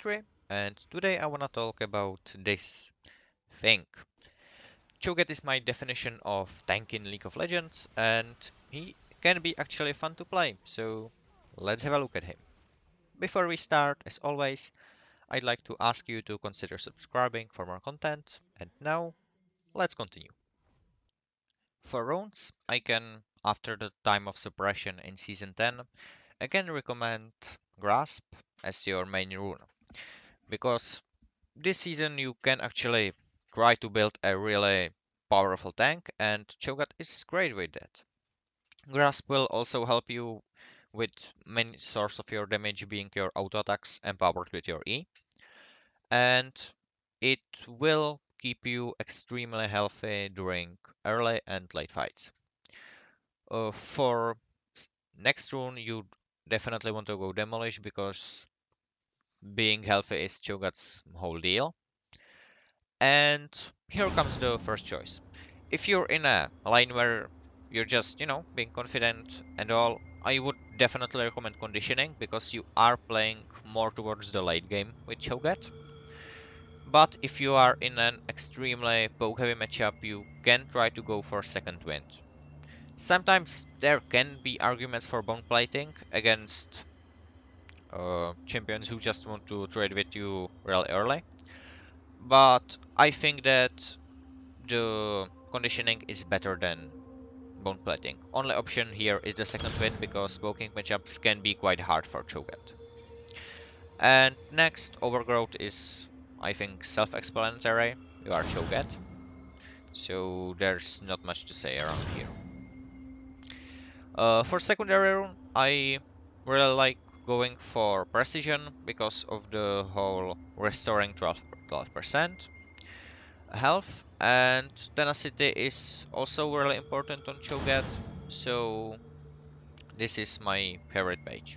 Dimitri, and today I wanna talk about this thing. Cho'Gath is my definition of tank in League of Legends, and he can be actually fun to play, so let's have a look at him. Before we start, as always, I'd like to ask you to consider subscribing for more content, and now let's continue. For runes, I can, after the time of suppression in Season 10, again recommend Grasp as your main rune, because this season you can actually try to build a really powerful tank, and Cho'Gath is great with that. Grasp will also help you with many source of your damage being your auto attacks empowered with your E, and it will keep you extremely healthy during early and late fights. For next rune, you definitely want to go Demolish because being healthy is Cho'Gath's whole deal. And here comes the first choice. If you're in a line where you're just, being confident and all, I would definitely recommend conditioning because you are playing more towards the late game with Cho'Gath. But if you are in an extremely poke heavy matchup, you can try to go for second wind. Sometimes there can be arguments for bone plating against champions who just want to trade with you real early. But I think that the conditioning is better than bone plating. Only option here is the second wind because smoking matchups can be quite hard for Cho'Gath. And next, overgrowth is, I think, self-explanatory. You are Cho'Gath, so there's not much to say around here. For secondary rune, I really like going for precision because of the whole restoring 12% health, and tenacity is also really important on Cho'Gath, so this is my favorite page.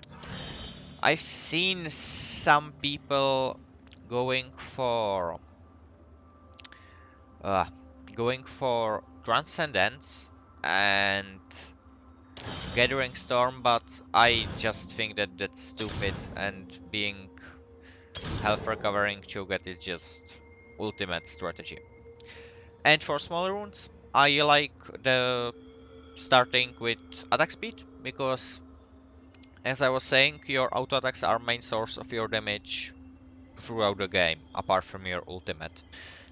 I've seen some people going for uh, going for Transcendence and Gathering Storm, but I just think that that's stupid, and being health recovering Cho'Gath is just ultimate strategy. And for smaller runes, I like the starting with attack speed because, as I was saying, your auto attacks are main source of your damage throughout the game, apart from your ultimate.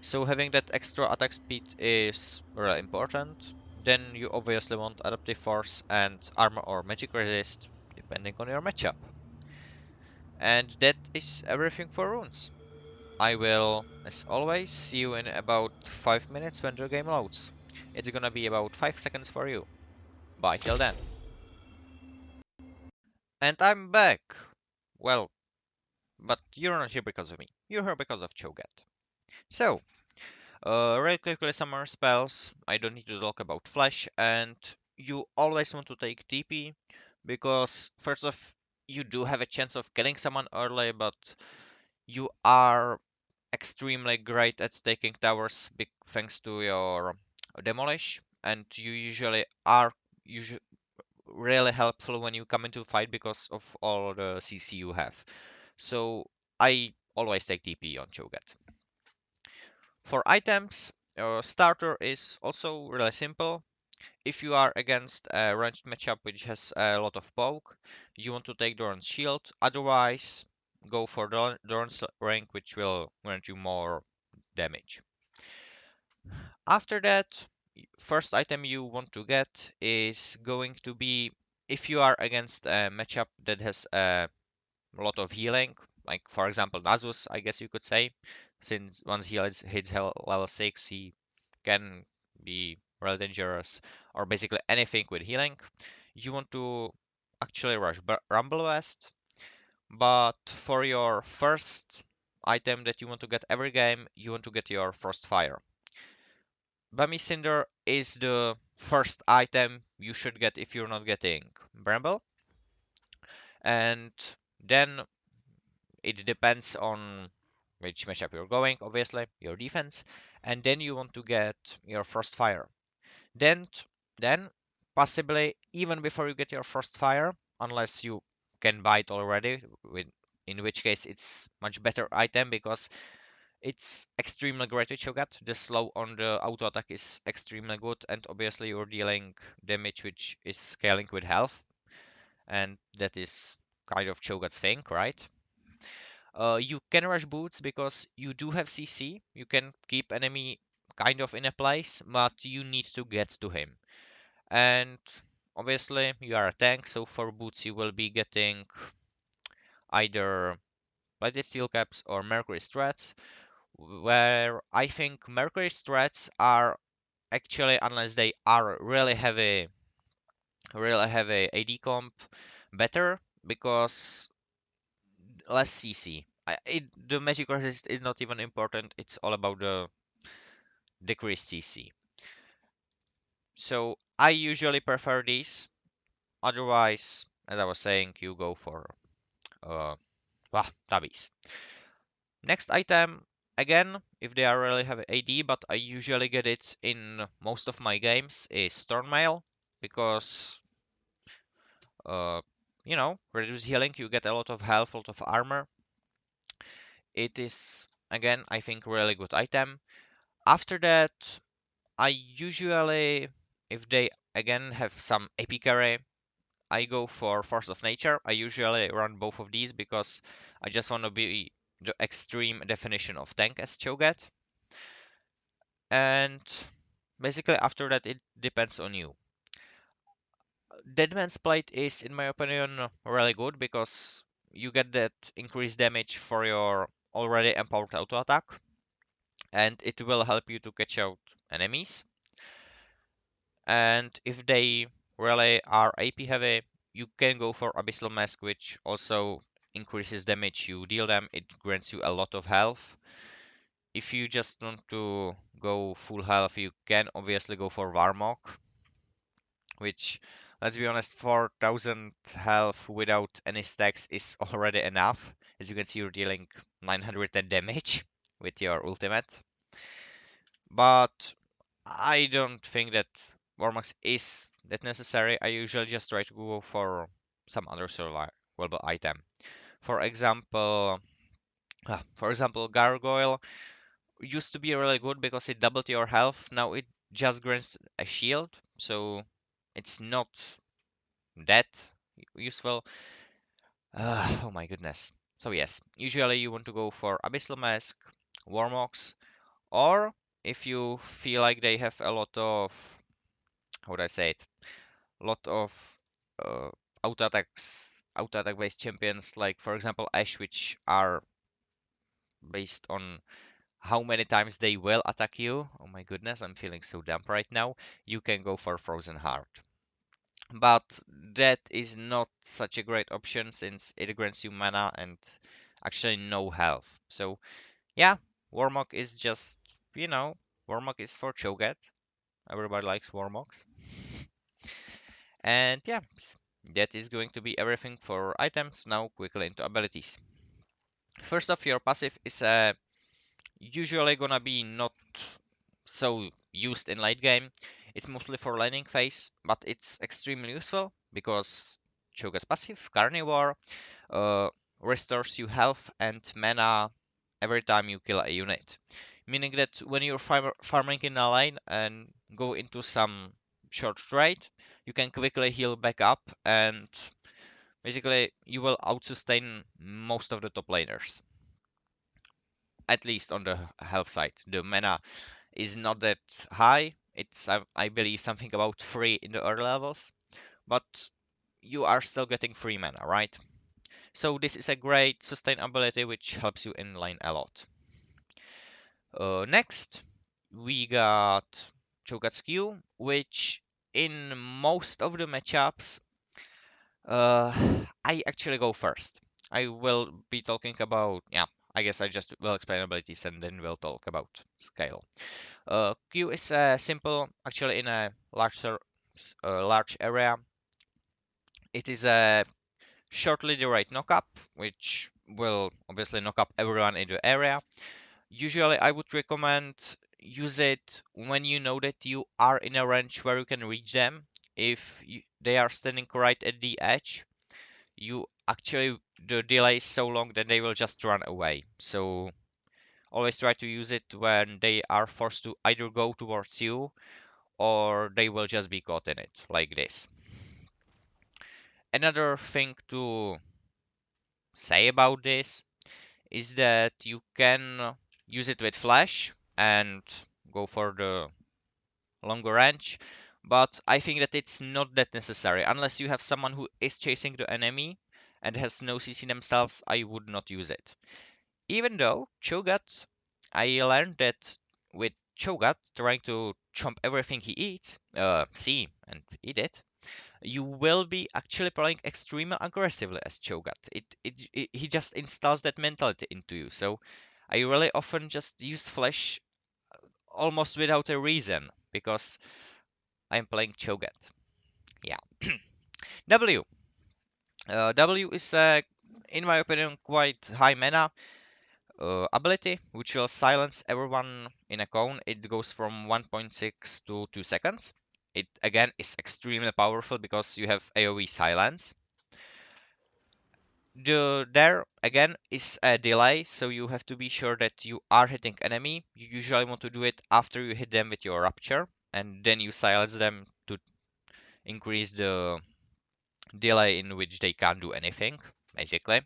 So having that extra attack speed is really important. Then you obviously want adaptive force and armor or magic resist, depending on your matchup. And that is everything for runes. I will, as always, see you in about 5 minutes when the game loads. It's gonna be about 5 seconds for you. Bye till then. And I'm back! Well, but you're not here because of me. You're here because of Cho'Gath. So, really quickly summer spells. I don't need to talk about flash, and you always want to take TP because first off, you do have a chance of killing someone early, but you are extremely great at taking towers big thanks to your demolish, and you usually are usually really helpful when you come into fight because of all the CC you have. So I always take TP on Cho'Gath. For items, starter is also really simple. If you are against a ranged matchup which has a lot of poke, you want to take Doran's shield. Otherwise, go for Doran's rank, which will grant you more damage. After that, first item you want to get is going to be if you are against a matchup that has a lot of healing, like for example Nasus, I guess you could say, since once he hits level 6, he can be really dangerous, or basically anything with healing. You want to actually rush Rumble West, but for your first item that you want to get every game, you want to get your Frost Fire. Bummy Cinder is the first item you should get if you're not getting Bramble, and then it depends on which matchup you're going, obviously, your defense, and then you want to get your Frost Fire. Then, then possibly even before you get your Frost Fire, unless you can buy it already in which case it's much better item because it's extremely great with Cho'Gath. The slow on the auto attack is extremely good, and obviously you're dealing damage which is scaling with health, and that is kind of Cho'Gath's thing, right? You can rush boots because you do have CC. You can keep enemy kind of in a place, but you need to get to him. And obviously you are a tank, so for boots you will be getting either plated steel caps or mercury strats, where I think mercury strats are actually, unless they are really heavy AD comp, better because less CC. The magic resist is not even important. It's all about the decreased CC. So I usually prefer these. Otherwise, as I was saying, you go for uh, tabbies. Next item, again, if they are really have AD, but I usually get it in most of my games, is Stormmail, because, uh, reduce healing, you get a lot of health, a lot of armor. It is, again, I think, really good item. After that, I usually, if they again have some AP carry, I go for Force of Nature. I usually run both of these because I just want to be the extreme definition of tank as Cho'Gath. And basically after that it depends on you. Deadman's Plate is, in my opinion, really good because you get that increased damage for your already empowered auto attack, and it will help you to catch out enemies. And if they really are AP heavy, you can go for Abyssal Mask, which also increases damage you deal them. It grants you a lot of health. If you just want to go full health, you can obviously go for Varmok, which, let's be honest, 4000 health without any stacks is already enough. As you can see, you're dealing 910 damage with your ultimate. But I don't think that Warmax is that necessary. I usually just try to go for some other survivable item. For example, Gargoyle used to be really good because it doubled your health. Now it just grants a shield, so it's not that useful. Oh my goodness. So yes, usually you want to go for Abyssal Mask, Warmox, or if you feel like they have a lot of, how would I say it, a lot of uh, auto attack based champions, like for example Ash, which are based on how many times they will attack you. Oh my goodness, I'm feeling so dumb right now. You can go for Frozen Heart. But that is not such a great option since it grants you mana and actually no health. So yeah, Warmog is just, Warmog is for Cho'Gath. Everybody likes Warmogs. And yeah, that is going to be everything for items. Now quickly into abilities. First off, your passive is usually gonna be not so used in late game. It's mostly for laning phase, but it's extremely useful because Cho'Gath's passive, Carnivore, uh, restores you health and mana every time you kill a unit. Meaning that when you're farming in a lane and go into some short trade, you can quickly heal back up and basically you will outsustain most of the top laners. At least on the health side. The mana is not that high. It's, I believe, something about 3 in the early levels, but you are still getting free mana, right? So this is a great sustain ability which helps you in lane a lot. Next, we got Cho'Gath's Q, which in most of the matchups, uh, I actually go first. I will be talking about, yeah, I guess I just will explain abilities and then we'll talk about scale. Q is simple, actually in a large area. It is a shortly delayed knockup, which will obviously knock up everyone in the area. Usually, I would recommend use it when you know that you are in a range where you can reach them. If they are standing right at the edge, you actually the delay is so long that they will just run away. So always try to use it when they are forced to either go towards you or they will just be caught in it, like this. Another thing to say about this is that you can use it with flash and go for the longer range, but I think that it's not that necessary. Unless you have someone who is chasing the enemy and has no CC themselves, I would not use it. Even though Cho'Gath, I learned that with Cho'Gath trying to chomp everything he eats, see and eat it, you will be actually playing extremely aggressively as Cho'Gath. He just installs that mentality into you. So I really often just use Flash almost without a reason because I'm playing Cho'Gath. Yeah. W. W is, in my opinion, quite high mana ability, which will silence everyone in a cone. It goes from 1.6 to 2 seconds. It again is extremely powerful because you have AoE silence. There again is a delay, so you have to be sure that you are hitting enemy. You usually want to do it after you hit them with your Rapture, and then you silence them to increase the delay in which they can't do anything, basically.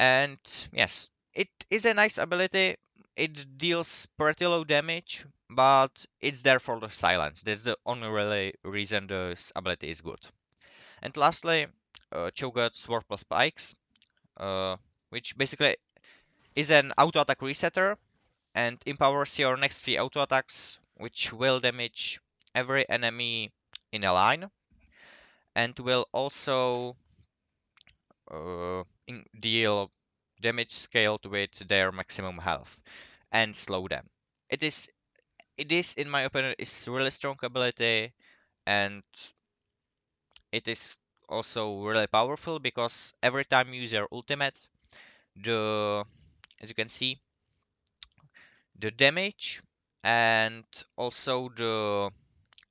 And yes, it is a nice ability. It deals pretty low damage, but it's there for the silence. That's the only really reason this ability is good. And lastly, Cho'Gath Sword plus Spikes, uh, which basically is an auto attack resetter and empowers your next 3 auto attacks, which will damage every enemy in a line, and will also deal damage scaled with their maximum health and slow them. It is in my opinion is really strong ability, and it is also really powerful because every time you use your ultimate, the as you can see, the damage and also the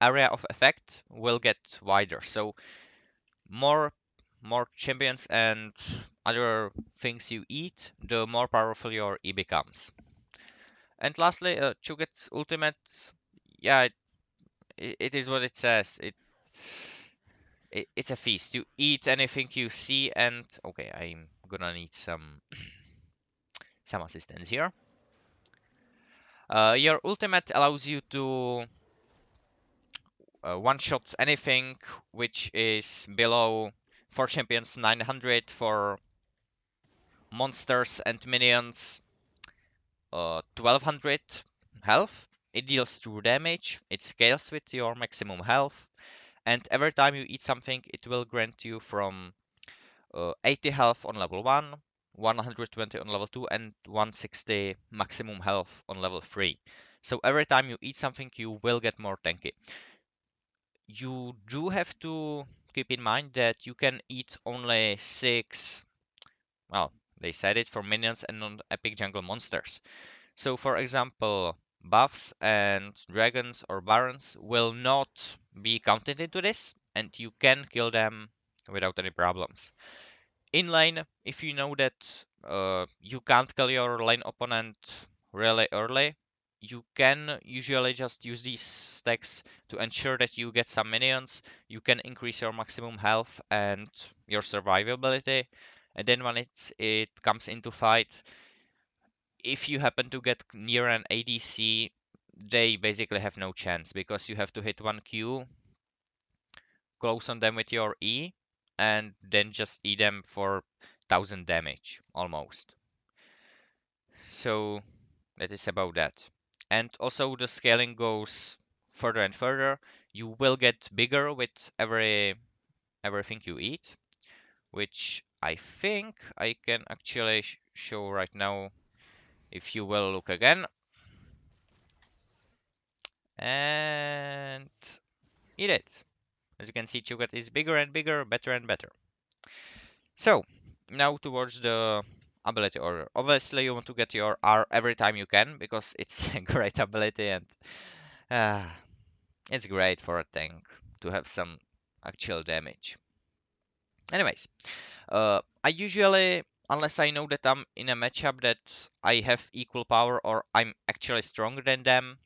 area of effect will get wider. So more champions and other things you eat, the more powerful your E becomes. And lastly, Cho'Gath's ultimate, yeah, it is what it says. It's a feast. You eat anything you see, and okay, I'm gonna need some assistance here. Your ultimate allows you to one-shot anything which is below 4 champions 900 for monsters and minions 1200 health. It deals true damage, it scales with your maximum health, and every time you eat something, it will grant you from 80 health on level 1, 120 on level 2, and 160 maximum health on level 3. So every time you eat something, you will get more tanky. You do have to keep in mind that you can eat only 6, well, they said it for minions and non-epic jungle monsters. So for example, buffs and dragons or barons will not be counted into this, and you can kill them without any problems. In lane, if you know that you can't kill your lane opponent really early, you can usually just use these stacks to ensure that you get some minions, you can increase your maximum health and your survivability, and then when it comes into fight, if you happen to get near an ADC, they basically have no chance because you have to hit one Q, close on them with your E, and then just eat them for 1000 damage almost. So that is about that. And also the scaling goes further and further. You will get bigger with everything you eat, which I think I can actually show right now if you will look again. And eat it. As you can see, Cho'Gath is bigger and bigger, better and better. So, now towards the ability order. Obviously, you want to get your R every time you can, because it's a great ability and uh, it's great for a tank to have some actual damage. Anyways, I usually, unless I know that I'm in a matchup that I have equal power or I'm actually stronger than them,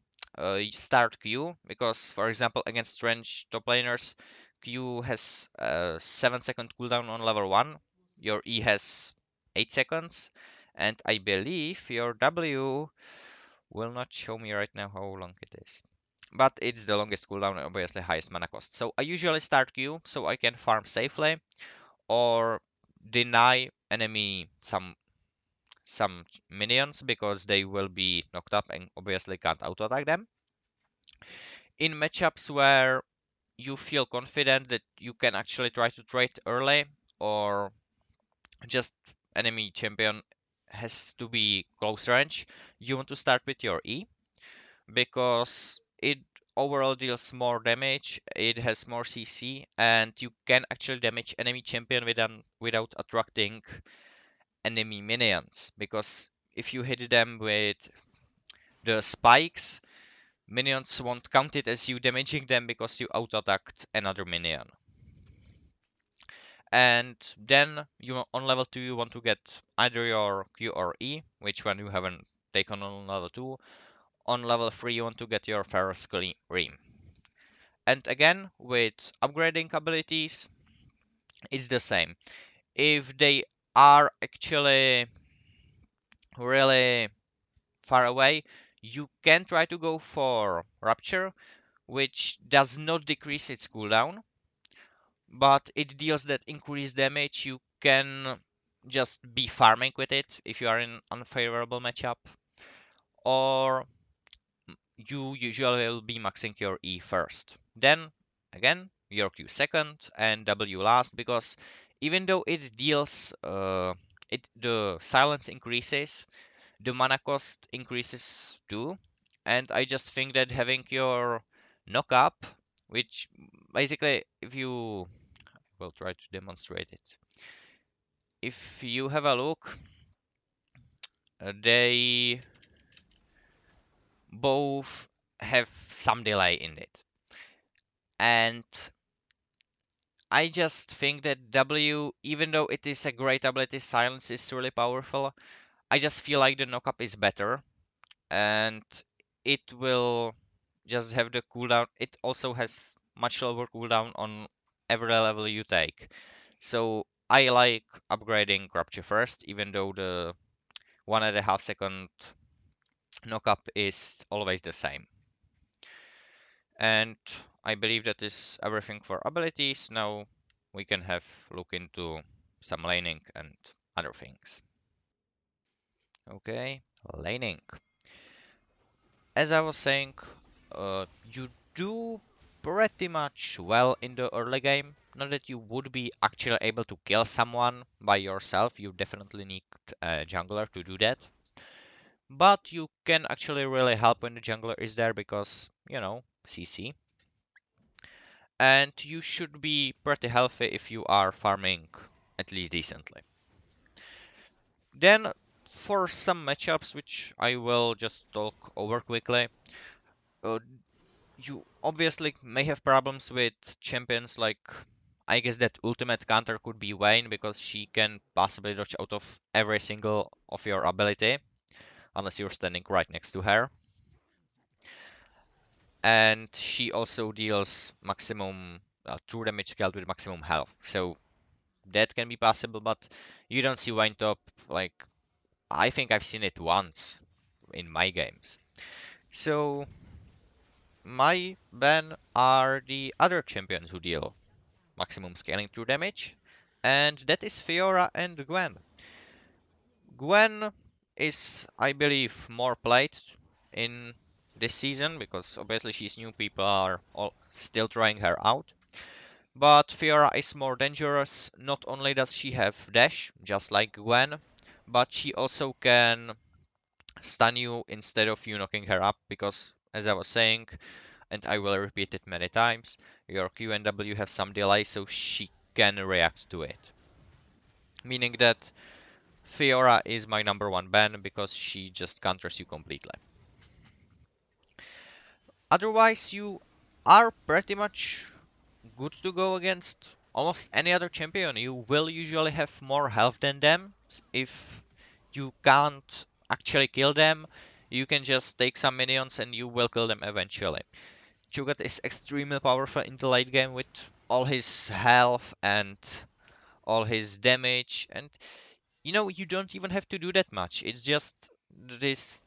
start Q because, for example, against ranged top laners, Q has a 7-second cooldown on level 1, your E has 8 seconds, and I believe your W will not show me right now how long it is. But it's the longest cooldown and obviously highest mana cost. So I usually start Q so I can farm safely or deny enemy some minions because they will be knocked up and obviously can't auto attack them. In matchups where you feel confident that you can actually try to trade early or just enemy champion has to be close range, you want to start with your E because it overall deals more damage, it has more CC, and you can actually damage enemy champion without attracting enemy minions. Because if you hit them with the spikes, minions won't count it as you damaging them because you auto-attacked another minion. And then you on level 2 you want to get either your Q or E, which one you haven't taken on level 2. On level 3 you want to get your Ferrous Ream. And again, with upgrading abilities, it's the same. If they are actually really far away, you can try to go for Rupture, which does not decrease its cooldown, but it deals that increased damage. You can just be farming with it if you are in unfavorable matchup, or you usually will be maxing your E first. Then, again, your Q second and W last, because even though it deals, the silence increases, the mana cost increases too. And I just think that having your knock up, which basically, if you will try to demonstrate it, if you have a look, they both have some delay in it. And I just think that W, even though it is a great ability, silence is really powerful. I just feel like the knock up is better and it will just have the cooldown. It also has much lower cooldown on every level you take. So I like upgrading Rapture first, even though the 1.5 second knockup is always the same. And I believe that is everything for abilities. Now we can have look into some laning and other things. Okay, laning. As I was saying, you do pretty much well in the early game. Not that you would be actually able to kill someone by yourself, you definitely need a jungler to do that. But you can actually really help when the jungler is there because, CC. And you should be pretty healthy if you are farming at least decently. Then, for some matchups, which I will just talk over quickly, uh, you obviously may have problems with champions like I guess that ultimate counter could be Vayne because she can possibly dodge out of every single of your ability unless you're standing right next to her. And she also deals maximum true damage scaled with maximum health. So that can be possible, but you don't see Vayne top like I think I've seen it once in my games. So my ban are the other champions who deal maximum scaling true damage, and that is Fiora and Gwen. Gwen is, I believe, more played in this season because obviously she's new, people are all still trying her out. But Fiora is more dangerous. Not only does she have dash, just like Gwen, but she also can stun you instead of you knocking her up because, as I was saying, and I will repeat it many times, your Q and W have some delay, so she can react to it. Meaning that Fiora is my number one ban because she just counters you completely. Otherwise, you are pretty much good to go against almost any other champion, you will usually have more health than them. If you can't actually kill them, you can just take some minions and you will kill them eventually. Cho'Gath is extremely powerful in the late game with all his health and all his damage, and you don't even have to do that much. It's just this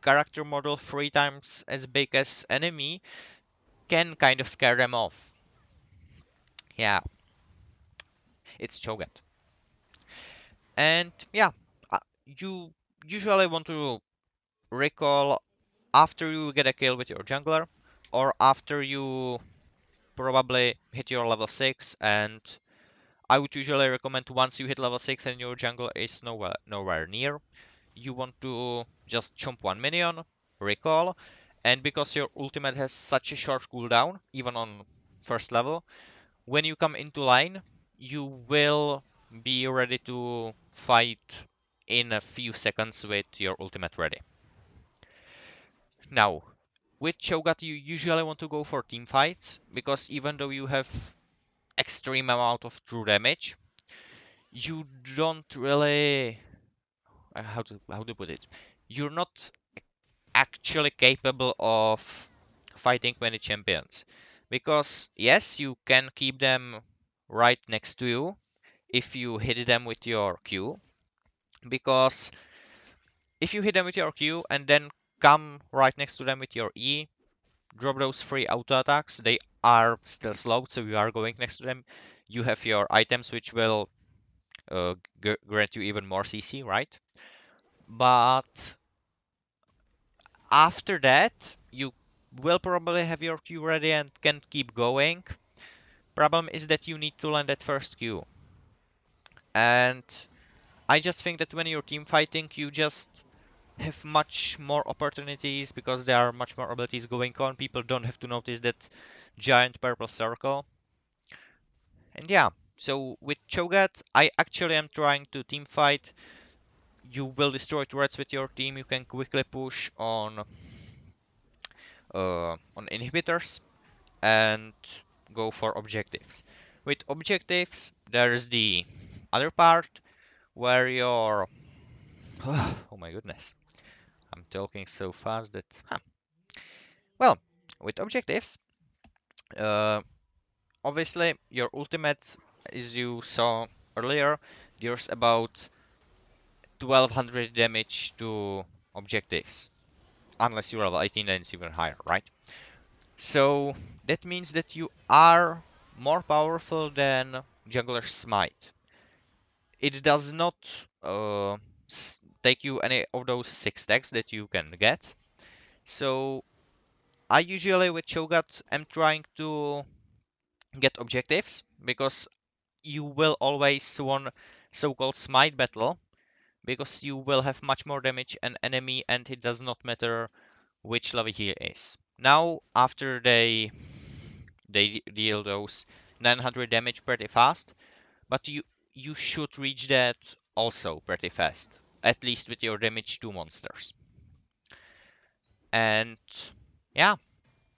character model 3 times as big as enemy can kind of scare them off. Yeah, it's Cho'Gath. And yeah, you usually want to recall after you get a kill with your jungler, or after you probably hit your level 6, and I would usually recommend once you hit level 6 and your jungler is nowhere near, you want to just chomp one minion, recall, and because your ultimate has such a short cooldown, even on first level, when you come into line, you will be ready to fight in a few seconds with your ultimate ready. Now, with Cho'Gath, you usually want to go for team fights, because even though you have extreme amount of true damage, you don't really how to put it. You're not actually capable of fighting many champions, because yes, you can keep them right next to you if you hit them with your Q, because if you hit them with your Q and then come right next to them with your E, drop those 3 auto attacks, they are still slowed, so you are going next to them. You have your items which will grant you even more CC, right? But after that, you will probably have your Q ready and can keep going. Problem is that you need to land that first Q. And I just think that when you're team fighting, you just have much more opportunities because there are much more abilities going on. People don't have to notice that giant purple circle. And yeah, so with Cho'Gath, I actually am trying to team fight. You will destroy turrets with your team. You can quickly push on inhibitors and go for objectives. With objectives, there's the other part where you're oh my goodness, I'm talking so fast that well, with objectives, uh, obviously your ultimate, as you saw earlier, deals about 1200 damage to objectives, unless you're level 18, then it's even higher, right? So that means that you are more powerful than Jungler's Smite. It does not take you any of those 6 stacks that you can get. So I usually with Cho'Gath am trying to get objectives, because you will always won so-called smite battle, because you will have much more damage an enemy and it does not matter which level he is. Now after they deal those 900 damage pretty fast, but you should reach that also pretty fast, at least with your damage to monsters. And yeah,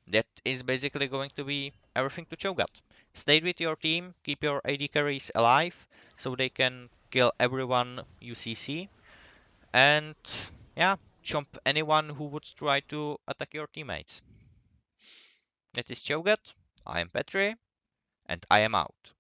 that is basically going to be everything to Cho'Gath. Stay with your team, keep your AD carries alive so they can kill everyone UCC, and yeah, chomp anyone who would try to attack your teammates. That is Cho'Gath, I am Petri, and I am out.